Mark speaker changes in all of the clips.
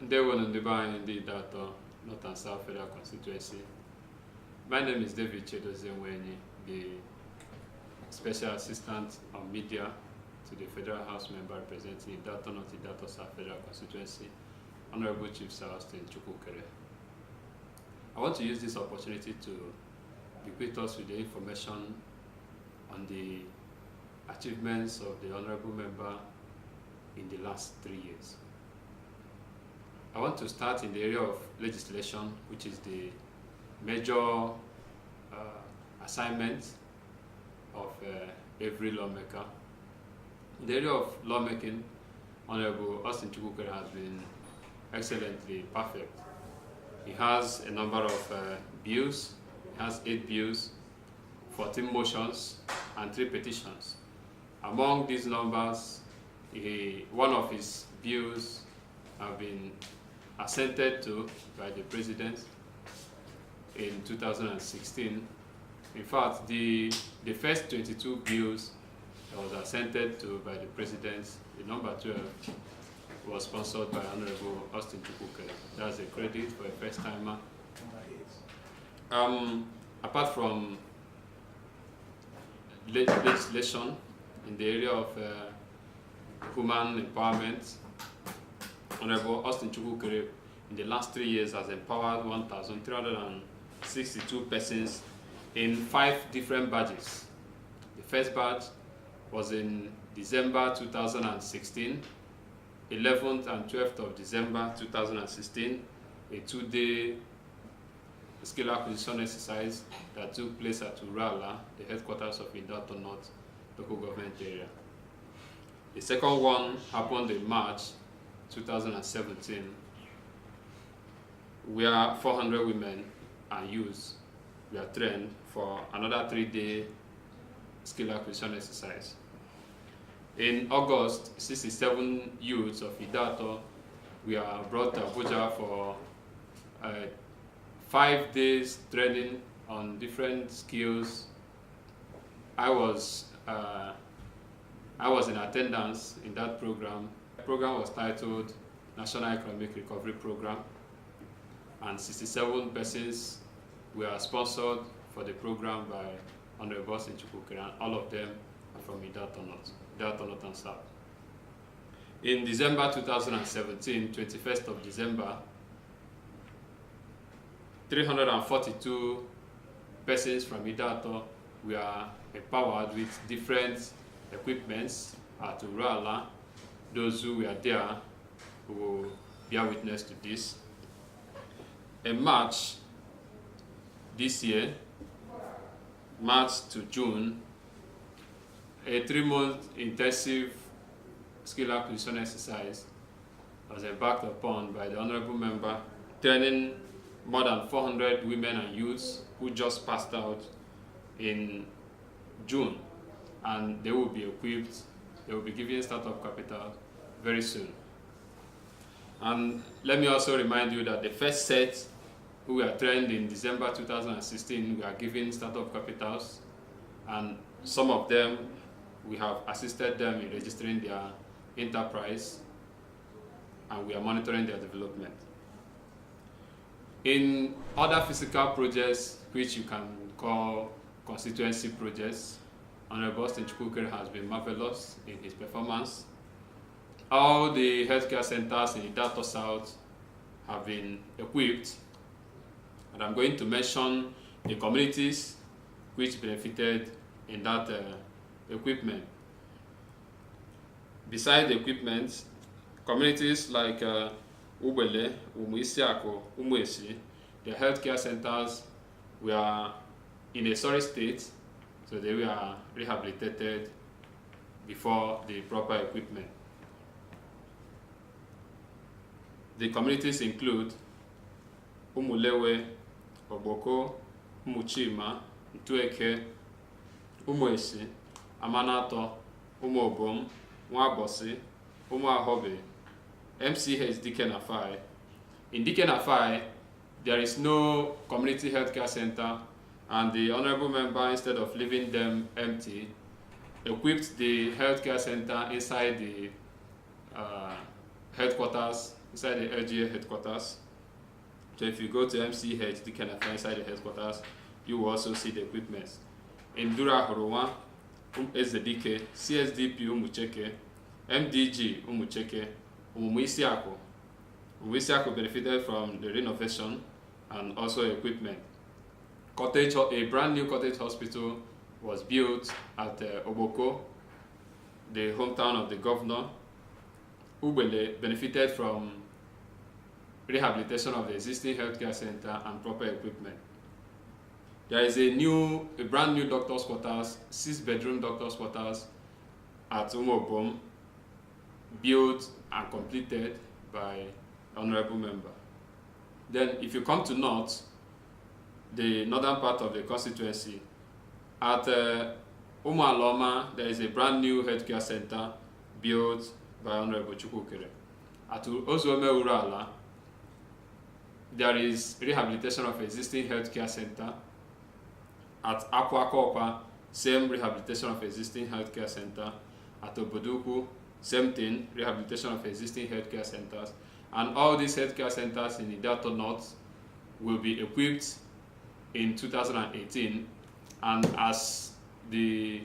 Speaker 1: They were on the bar indeed that North and South Federal Constituency. My name is David Chedozenweni, the Special Assistant on Media to the Federal House Member representing Idato North Idato South Federal Constituency, Honorable Chief Sir Austine Chukwukere. I want to use this opportunity to equip us with the information on the achievements of the Honorable Member in the last 3 years. I want to start in the area of legislation, which is the major assignment of every lawmaker. In the area of lawmaking, Honorable Austine Chukwukere has been excellently perfect. He has a number of bills. He has 8 bills, 14 motions, and 3 petitions. Among these numbers, one of his bills have been assented to by the President in 2016. In fact, the first 22 bills that was assented to by the President, the number 12, was sponsored by Honorable Austine Chukwukere. That's a credit for a first-timer. Apart from legislation in the area of human empowerment, Honorable Austine Chukwukere in the last 3 years has empowered 1,362 persons in 5 different badges. The first badge was in December 2016, 11th and 12th of December 2016, a 2-day skill acquisition exercise that took place at Urala, the headquarters of Idato North local government area. The second one happened in March 2017, where 400 women and youths were trained for another 3-day skill acquisition exercise. In August, 67 youths of Idato were brought to Abuja for 5 days training on different skills. I was in attendance in that program. The program was titled National Economic Recovery Program, and 67 persons were sponsored for the program by Honorable Austine Chukwukere, and all of them are from Idato North and South. In December 2017, 21st of December, 342 persons from Idato were empowered with different equipments at Urala. Those who were there will bear witness to this. In March this year, March to June, a 3-month intensive skill acquisition exercise was embarked upon by the Honorable Member, training more than 400 women and youths who just passed out in June, and they will be equipped, they will be given startup capital very soon. And let me also remind you that the first set who were trained in December 2016 were given startup capitals, and some of them we have assisted them in registering their enterprise, and we are monitoring their development. In other physical projects, which you can call constituency projects, Honorable Austine Chukwukere has been marvelous in his performance. All the healthcare centers in Idato South have been equipped, and I'm going to mention the communities which benefited in that equipment. Besides the equipment, communities like Ubele, Umuisiako, Umuesi, their healthcare centers were in a sorry state, so they were rehabilitated before the proper equipment. The communities include Umulewe, Oboko, Umuchima, Ntueke, Umuesi, Amanato, Umuobom, Mwabosi, Umuahobe, MCH Dikenafai. In Dikenafai, there is no community healthcare center, and the Honorable Member, instead of leaving them empty, equipped the healthcare center inside the headquarters inside the LGA headquarters. So if you go to MCH, the kind of inside the headquarters, you will also see the equipment. In Dura Horowa, SDK, CSDP Umucheke, MDG Umucheke, Umuisiako. Umuisiako benefited from the renovation and also equipment. A brand new cottage hospital was built at Oboko, the hometown of the governor. Ubele benefited from rehabilitation of the existing healthcare center and proper equipment. There is a brand new doctor's quarters, 6-bedroom doctor's quarters at Umobom, built and completed by honorable member. Then if you come to North, the northern part of the constituency, at Umaloma, there is a brand new healthcare center built by Honorable Chukwukere. At Ozuome Urala, there is rehabilitation of existing healthcare center. At Akwakopa, same rehabilitation of existing healthcare center. At Oboduku, same thing, rehabilitation of existing healthcare centers. And all these healthcare centers in Idato North will be equipped in 2018. And as the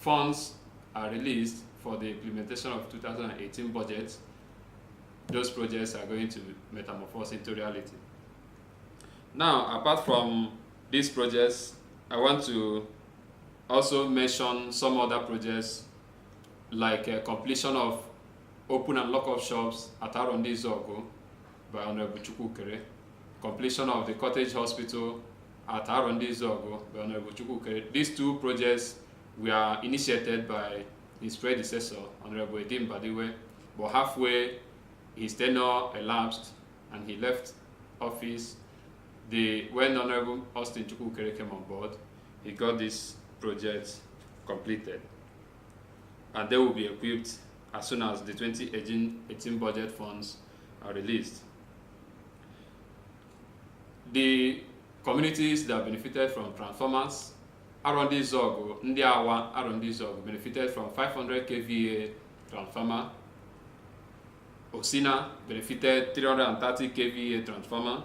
Speaker 1: funds are released for the implementation of 2018 budget, those projects are going to metamorphose into reality. Now, apart from these projects, I want to also mention some other projects like completion of open and lock-up shops at Arondi Zogo by Honorable Chukwukere, completion of the cottage hospital at Arondi Zogo by Honorable Chukwukere. These two projects were initiated by his predecessor, Honorable Edim Badiwe, but halfway his tenure elapsed and he left office. When Honorable Austine Chukwukere came on board, he got this project completed. And they will be equipped as soon as the 2018 budget funds are released. The communities that benefited from transformers, Arondi Zogo, Ndiawa Arondi Zogo benefited from 500 kVA transformer. Osina benefited 330 kVA transformer.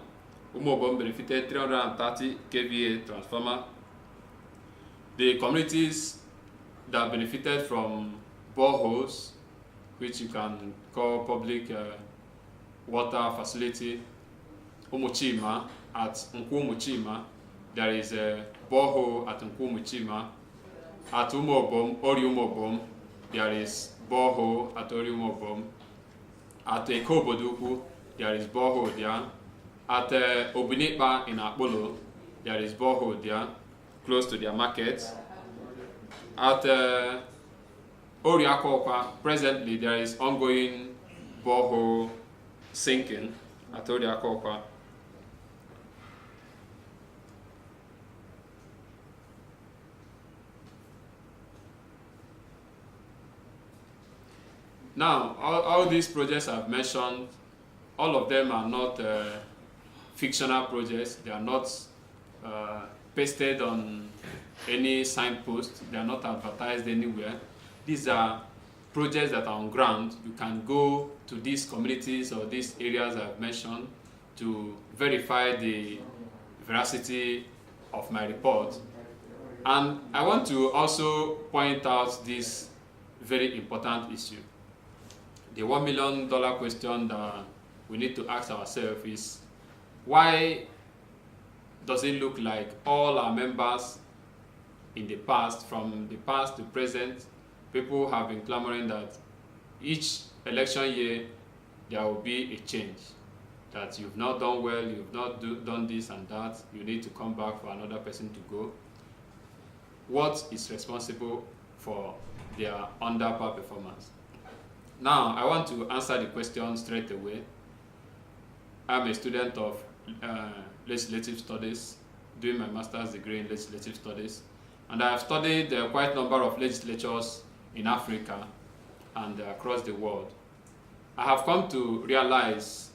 Speaker 1: Umobom benefited 330 kVA transformer. The communities that benefited from boreholes, which you can call public water facility, Umuchima, at Nkwumuchima, there is a borehole at Nkwumuchima. At Umobom, Oriumobom, there is borehole at Oriumobom. At Ekoboduku, there is borehole there. At Obinipa in Akbolo, there is borehole there, close to their market. At Oriakopa, presently there is ongoing borehole sinking at Oriakopa. Now, all these projects I've mentioned, all of them are not fictional projects. They are not pasted on any signpost. They are not advertised anywhere. These are projects that are on ground. You can go to these communities or these areas I've mentioned to verify the veracity of my report. And I want to also point out this very important issue. The $1 million question that we need to ask ourselves is, why does it look like all our members in the past, from the past to present, people have been clamoring that each election year there will be a change, that you've not done well, you've not done this and that, you need to come back for another person to go. What is responsible for their under-par performance? Now, I want to answer the question straight away. I'm a student of legislative studies, doing my master's degree in legislative studies, and I have studied quite a number of legislatures in Africa and across the world. I have come to realize,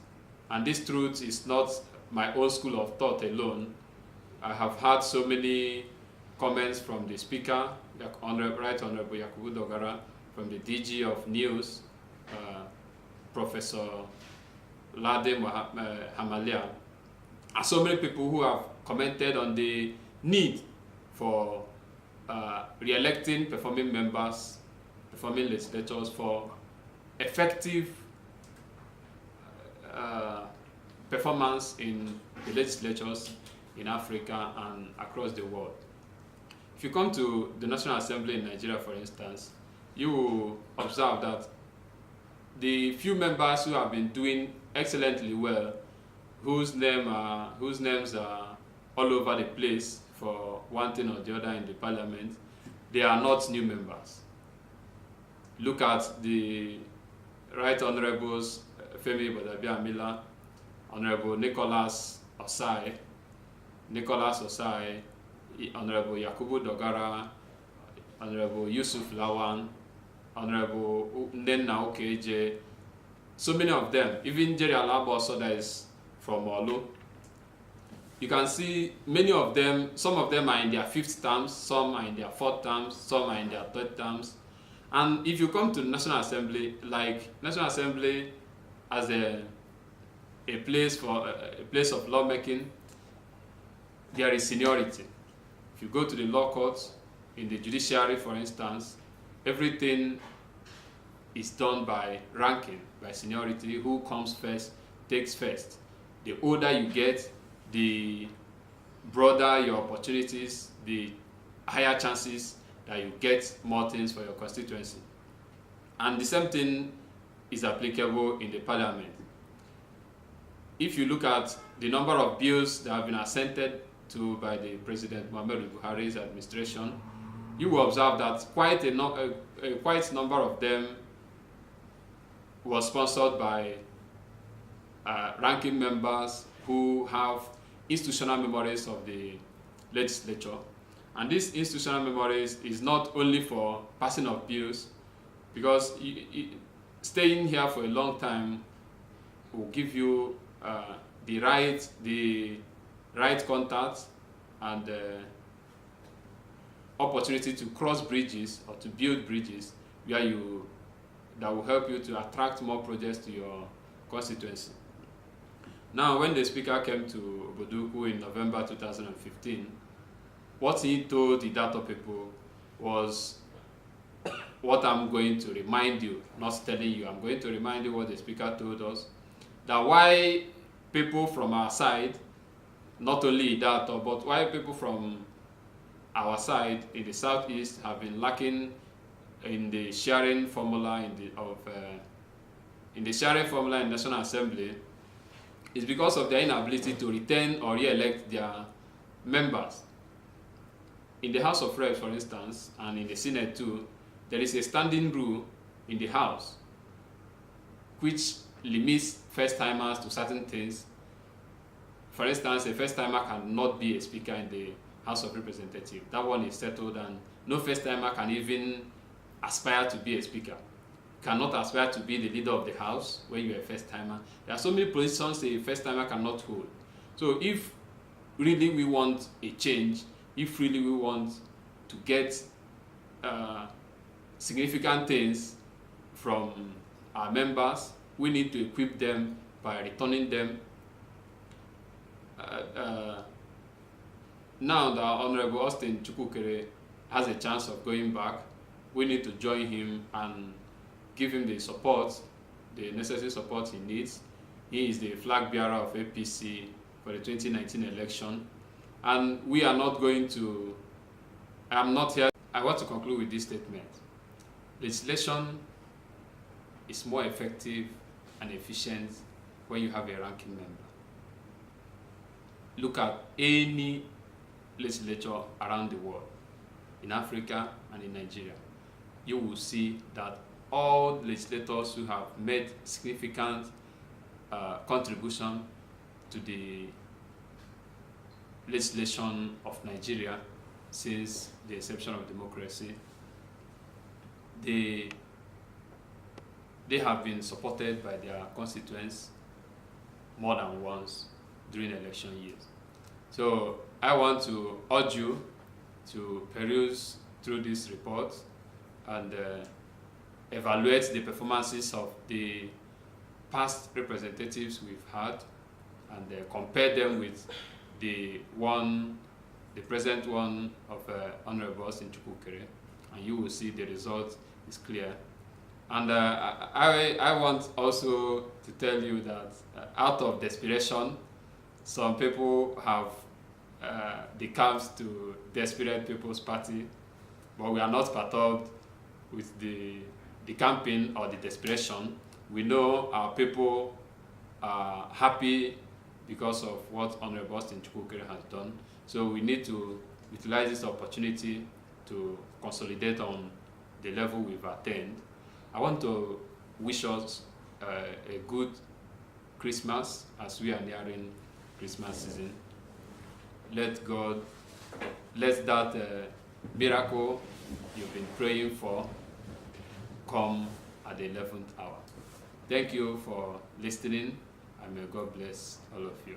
Speaker 1: and this truth is not my own school of thought alone, I have had so many comments from the Speaker, Right Honorable Yakubu Dogara, from the DG of News, Professor Hamalia, and so many people who have commented on the need for re-electing performing members, performing legislators for effective performance in the legislatures in Africa and across the world. If you come to the National Assembly in Nigeria, for instance, you will observe that the few members who have been doing excellently well, whose names are all over the place for one thing or the other in the parliament, they are not new members. Look at the Right Honourables Femi Gbadabiamila, Honourable Nicholas Osai, Honourable Yakubu Dogara, Honourable Yusuf Lawan, Honourable Nnenna Okeje, so many of them, even Jerry Alaba also that is from Olu. You can see many of them, some of them are in their 5th terms, some are in their 4th terms, some are in their 3rd terms. And if you come to the National Assembly, like National Assembly as a place of lawmaking, there is seniority. If you go to the law courts, in the judiciary, for instance, everything is done by ranking, by seniority. Who comes first takes first. The older you get, the broader your opportunities, the higher chances that you get more things for your constituency. And the same thing is applicable in the parliament. If you look at the number of bills that have been assented to by the President Muhammadu Buhari's administration, you will observe that quite a number of them was sponsored by ranking members who have institutional memories of the legislature. And this institutional memories is not only for passing of bills, because staying here for a long time will give you the right contacts and opportunity to cross bridges or to build bridges that will help you to attract more projects to your constituency. Now, when the speaker came to Boduku in November 2015, what he told the data people was what I'm going to remind you, not telling you. I'm going to remind you what the speaker told us, that why people from our side, not only data, but why people from our side in the southeast have been lacking in the sharing formula in the sharing formula in National Assembly is because of their inability to retain or re-elect their members. In the House of Reps, for instance, and in the Senate too, there is a standing rule in the House which limits first-timers to certain things. For instance, a first-timer cannot be a speaker in the House of Representatives. That one is settled, and no first-timer can even aspire to be a speaker. Cannot aspire to be the leader of the House when you're a first-timer. There are so many positions a first-timer cannot hold. So if really we want a change, if really we want to get significant things from our members, we need to equip them by returning them. Now that Honorable Austine Chukwukere has a chance of going back, we need to join him and give him the support, the necessary support he needs. He is the flag bearer of APC for the 2019 election. And we are not going to, I'm not here, I want to conclude with this statement. Legislation is more effective and efficient when you have a ranking member. Look at any legislature around the world, in Africa and in Nigeria. You will see that all legislators who have made significant contribution to the legislation of Nigeria since the inception of democracy, they have been supported by their constituents more than once during election years. So I want to urge you to peruse through this report and evaluate the performances of the past representatives we've had and compare them with the present one of Honorable Austine Chukwukere, and you will see the result is clear. And I want also to tell you that out of desperation, some people have decamped to Desperate People's Party, but we are not perturbed with the campaign or the desperation. We know our people are happy because of what Honorable Austine Chukwukere has done. So we need to utilize this opportunity to consolidate on the level we've attained. I want to wish us a good Christmas as we are nearing Christmas season. Let that miracle you've been praying for come at the 11th hour. Thank you for listening, and may God bless all of you.